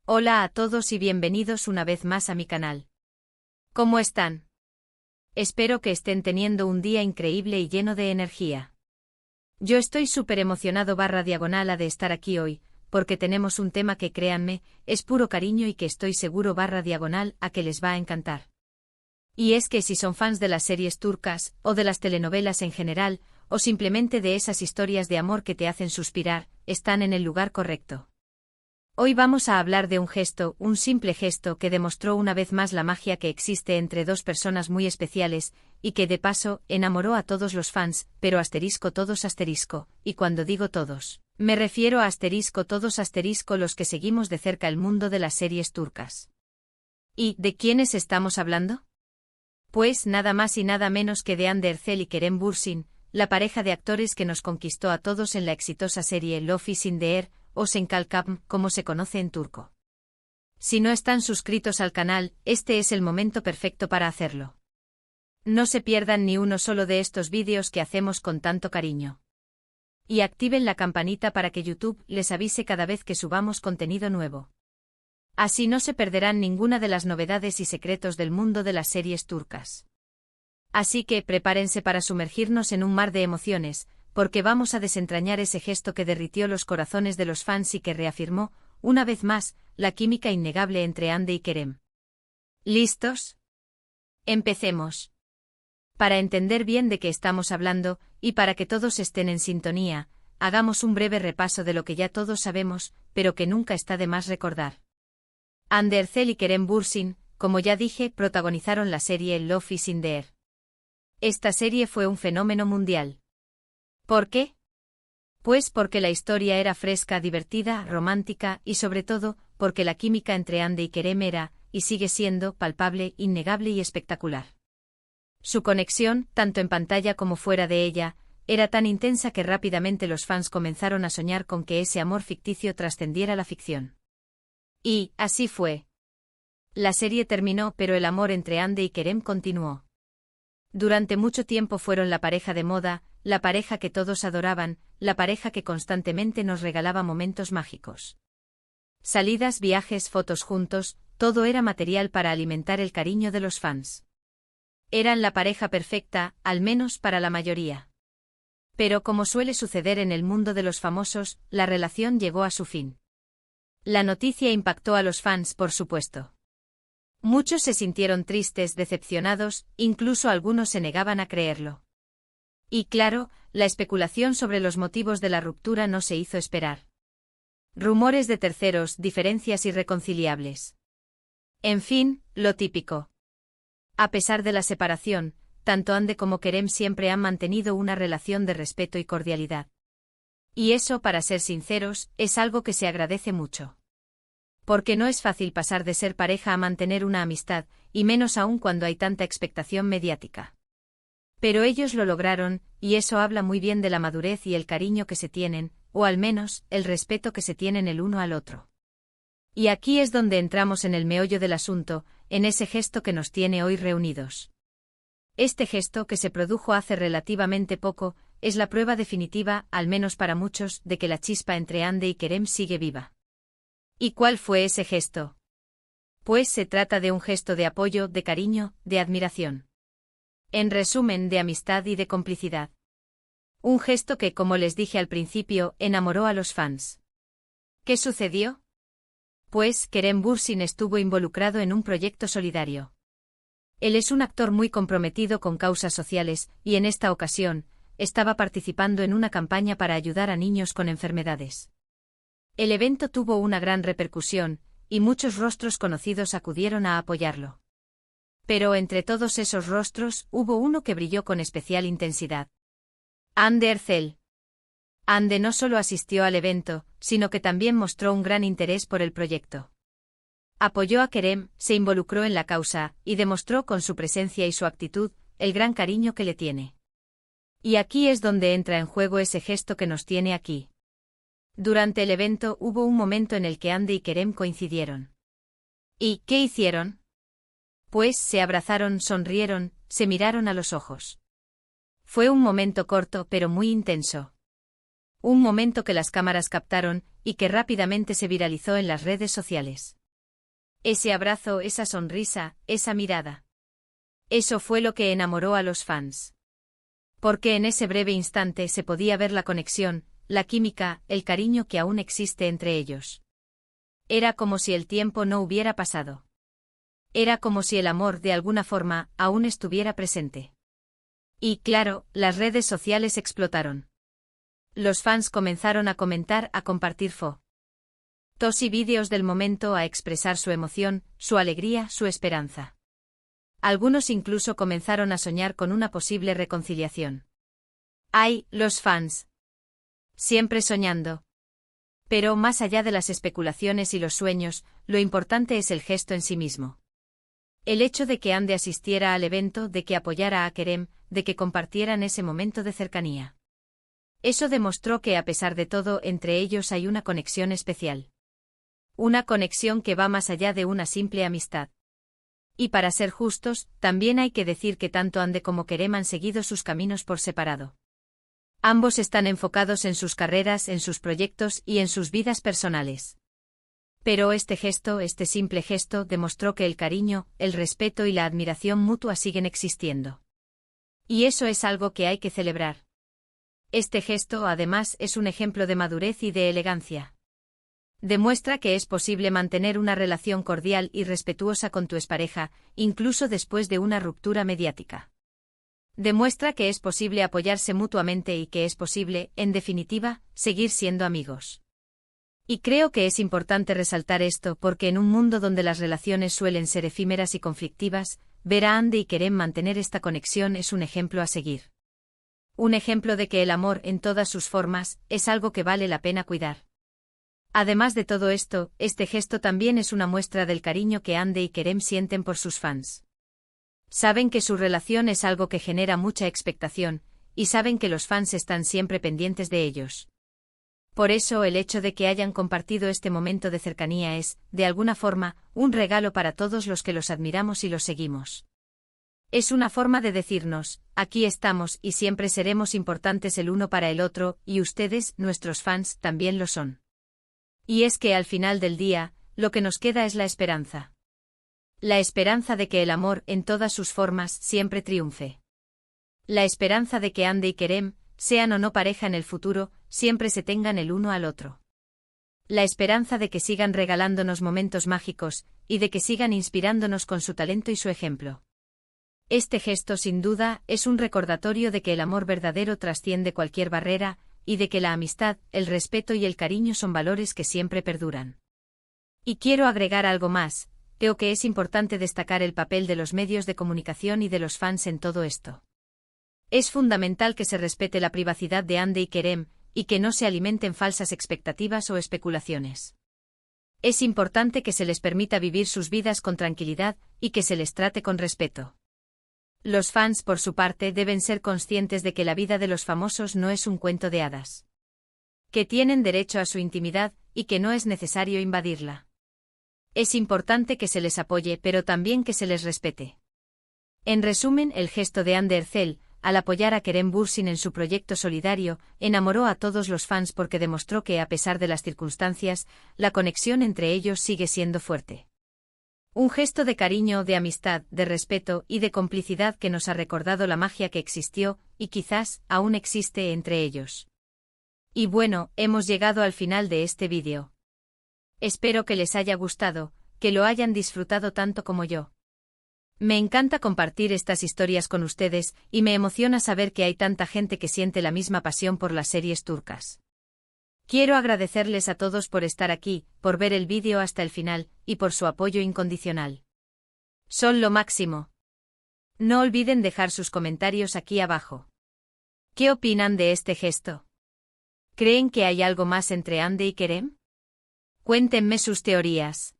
Hola a todos y bienvenidos una vez más a mi canal. ¿Cómo están? Espero que estén teniendo un día increíble y lleno de energía. Yo estoy súper emocionado /diagonal de estar aquí hoy, porque tenemos un tema que créanme, es puro cariño y que estoy seguro /diagonal a que les va a encantar. Y es que si son fans de las series turcas, o de las telenovelas en general, o simplemente de esas historias de amor que te hacen suspirar, están en el lugar correcto. Hoy vamos a hablar de un simple gesto que demostró una vez más la magia que existe entre dos personas muy especiales, y que de paso, enamoró a todos los fans, pero todos y cuando digo todos, me refiero a todos los que seguimos de cerca el mundo de las series turcas. ¿Y de quiénes estamos hablando? Pues nada más y nada menos que de Hande Erçel y Kerem Bürsin, la pareja de actores que nos conquistó a todos en la exitosa serie Love is in the Air, o Senkalkam, como se conoce en turco. Si no están suscritos al canal, este es el momento perfecto para hacerlo. No se pierdan ni uno solo de estos vídeos que hacemos con tanto cariño. Y activen la campanita para que YouTube les avise cada vez que subamos contenido nuevo. Así no se perderán ninguna de las novedades y secretos del mundo de las series turcas. Así que prepárense para sumergirnos en un mar de emociones, porque vamos a desentrañar ese gesto que derritió los corazones de los fans y que reafirmó, una vez más, la química innegable entre Hande y Kerem. ¿Listos? Empecemos. Para entender bien de qué estamos hablando, y para que todos estén en sintonía, hagamos un breve repaso de lo que ya todos sabemos, pero que nunca está de más recordar. Hande Erçel y Kerem Bürsin, como ya dije, protagonizaron la serie Love is in the Air. Esta serie fue un fenómeno mundial. ¿Por qué? Pues porque la historia era fresca, divertida, romántica y sobre todo, porque la química entre Hande y Kerem era, y sigue siendo, palpable, innegable y espectacular. Su conexión, tanto en pantalla como fuera de ella, era tan intensa que rápidamente los fans comenzaron a soñar con que ese amor ficticio trascendiera la ficción. Y, así fue. La serie terminó, pero el amor entre Hande y Kerem continuó. Durante mucho tiempo fueron la pareja de moda, la pareja que todos adoraban, la pareja que constantemente nos regalaba momentos mágicos. Salidas, viajes, fotos juntos, todo era material para alimentar el cariño de los fans. Eran la pareja perfecta, al menos para la mayoría. Pero como suele suceder en el mundo de los famosos, la relación llegó a su fin. La noticia impactó a los fans, por supuesto. Muchos se sintieron tristes, decepcionados, incluso algunos se negaban a creerlo. Y claro, la especulación sobre los motivos de la ruptura no se hizo esperar. Rumores de terceros, diferencias irreconciliables. En fin, lo típico. A pesar de la separación, tanto Hande como Kerem siempre han mantenido una relación de respeto y cordialidad. Y eso, para ser sinceros, es algo que se agradece mucho. Porque no es fácil pasar de ser pareja a mantener una amistad, y menos aún cuando hay tanta expectación mediática. Pero ellos lo lograron, y eso habla muy bien de la madurez y el cariño que se tienen, o al menos, el respeto que se tienen el uno al otro. Y aquí es donde entramos en el meollo del asunto, en ese gesto que nos tiene hoy reunidos. Este gesto, que se produjo hace relativamente poco, es la prueba definitiva, al menos para muchos, de que la chispa entre Hande y Kerem sigue viva. ¿Y cuál fue ese gesto? Pues se trata de un gesto de apoyo, de cariño, de admiración. En resumen, de amistad y de complicidad. Un gesto que, como les dije al principio, enamoró a los fans. ¿Qué sucedió? Pues Kerem Bürsin estuvo involucrado en un proyecto solidario. Él es un actor muy comprometido con causas sociales, y en esta ocasión, estaba participando en una campaña para ayudar a niños con enfermedades. El evento tuvo una gran repercusión, y muchos rostros conocidos acudieron a apoyarlo. Pero entre todos esos rostros, hubo uno que brilló con especial intensidad. Hande Erçel. Hande no solo asistió al evento, sino que también mostró un gran interés por el proyecto. Apoyó a Kerem, se involucró en la causa, y demostró con su presencia y su actitud, el gran cariño que le tiene. Y aquí es donde entra en juego ese gesto que nos tiene aquí. Durante el evento hubo un momento en el que Hande y Kerem coincidieron. ¿Y qué hicieron? Pues se abrazaron, sonrieron, se miraron a los ojos. Fue un momento corto pero muy intenso. Un momento que las cámaras captaron y que rápidamente se viralizó en las redes sociales. Ese abrazo, esa sonrisa, esa mirada. Eso fue lo que enamoró a los fans. Porque en ese breve instante se podía ver la conexión, la química, el cariño que aún existe entre ellos. Era como si el tiempo no hubiera pasado. Era como si el amor, de alguna forma, aún estuviera presente. Y claro, las redes sociales explotaron. Los fans comenzaron a comentar, a compartir fotos y vídeos del momento, a expresar su emoción, su alegría, su esperanza. Algunos incluso comenzaron a soñar con una posible reconciliación. ¡Ay, los fans! Siempre soñando. Pero más allá de las especulaciones y los sueños, lo importante es el gesto en sí mismo. El hecho de que Ande asistiera al evento, de que apoyara a Kerem, de que compartieran ese momento de cercanía. Eso demostró que a pesar de todo entre ellos hay una conexión especial. Una conexión que va más allá de una simple amistad. Y para ser justos, también hay que decir que tanto Ande como Kerem han seguido sus caminos por separado. Ambos están enfocados en sus carreras, en sus proyectos y en sus vidas personales. Pero este gesto, este simple gesto, demostró que el cariño, el respeto y la admiración mutua siguen existiendo. Y eso es algo que hay que celebrar. Este gesto, además, es un ejemplo de madurez y de elegancia. Demuestra que es posible mantener una relación cordial y respetuosa con tu expareja, incluso después de una ruptura mediática. Demuestra que es posible apoyarse mutuamente y que es posible, en definitiva, seguir siendo amigos. Y creo que es importante resaltar esto porque en un mundo donde las relaciones suelen ser efímeras y conflictivas, ver a Ande y Kerem mantener esta conexión es un ejemplo a seguir. Un ejemplo de que el amor, en todas sus formas, es algo que vale la pena cuidar. Además de todo esto, este gesto también es una muestra del cariño que Ande y Kerem sienten por sus fans. Saben que su relación es algo que genera mucha expectación, y saben que los fans están siempre pendientes de ellos. Por eso el hecho de que hayan compartido este momento de cercanía es, de alguna forma, un regalo para todos los que los admiramos y los seguimos. Es una forma de decirnos, aquí estamos y siempre seremos importantes el uno para el otro, y ustedes, nuestros fans, también lo son. Y es que al final del día, lo que nos queda es la esperanza. La esperanza de que el amor, en todas sus formas, siempre triunfe. La esperanza de que Ande y Kerem, sean o no pareja en el futuro, siempre se tengan el uno al otro. La esperanza de que sigan regalándonos momentos mágicos, y de que sigan inspirándonos con su talento y su ejemplo. Este gesto, sin duda, es un recordatorio de que el amor verdadero trasciende cualquier barrera, y de que la amistad, el respeto y el cariño son valores que siempre perduran. Y quiero agregar algo más, creo que es importante destacar el papel de los medios de comunicación y de los fans en todo esto. Es fundamental que se respete la privacidad de Ande y Kerem, y que no se alimenten falsas expectativas o especulaciones. Es importante que se les permita vivir sus vidas con tranquilidad, y que se les trate con respeto. Los fans, por su parte, deben ser conscientes de que la vida de los famosos no es un cuento de hadas. Que tienen derecho a su intimidad, y que no es necesario invadirla. Es importante que se les apoye, pero también que se les respete. En resumen, el gesto de Ande Erçel, al apoyar a Kerem Bürsin en su proyecto solidario, enamoró a todos los fans porque demostró que, a pesar de las circunstancias, la conexión entre ellos sigue siendo fuerte. Un gesto de cariño, de amistad, de respeto y de complicidad que nos ha recordado la magia que existió, y quizás, aún existe entre ellos. Y bueno, hemos llegado al final de este vídeo. Espero que les haya gustado, que lo hayan disfrutado tanto como yo. Me encanta compartir estas historias con ustedes, y me emociona saber que hay tanta gente que siente la misma pasión por las series turcas. Quiero agradecerles a todos por estar aquí, por ver el vídeo hasta el final, y por su apoyo incondicional. Son lo máximo. No olviden dejar sus comentarios aquí abajo. ¿Qué opinan de este gesto? ¿Creen que hay algo más entre Ande y Kerem? Cuéntenme sus teorías.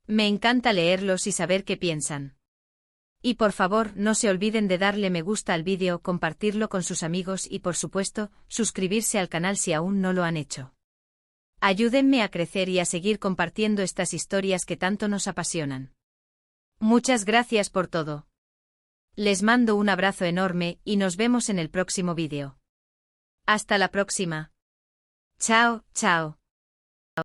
Me encanta leerlos y saber qué piensan. Y por favor, no se olviden de darle me gusta al vídeo, compartirlo con sus amigos y por supuesto, suscribirse al canal si aún no lo han hecho. Ayúdenme a crecer y a seguir compartiendo estas historias que tanto nos apasionan. Muchas gracias por todo. Les mando un abrazo enorme y nos vemos en el próximo vídeo. Hasta la próxima. Chao, chao.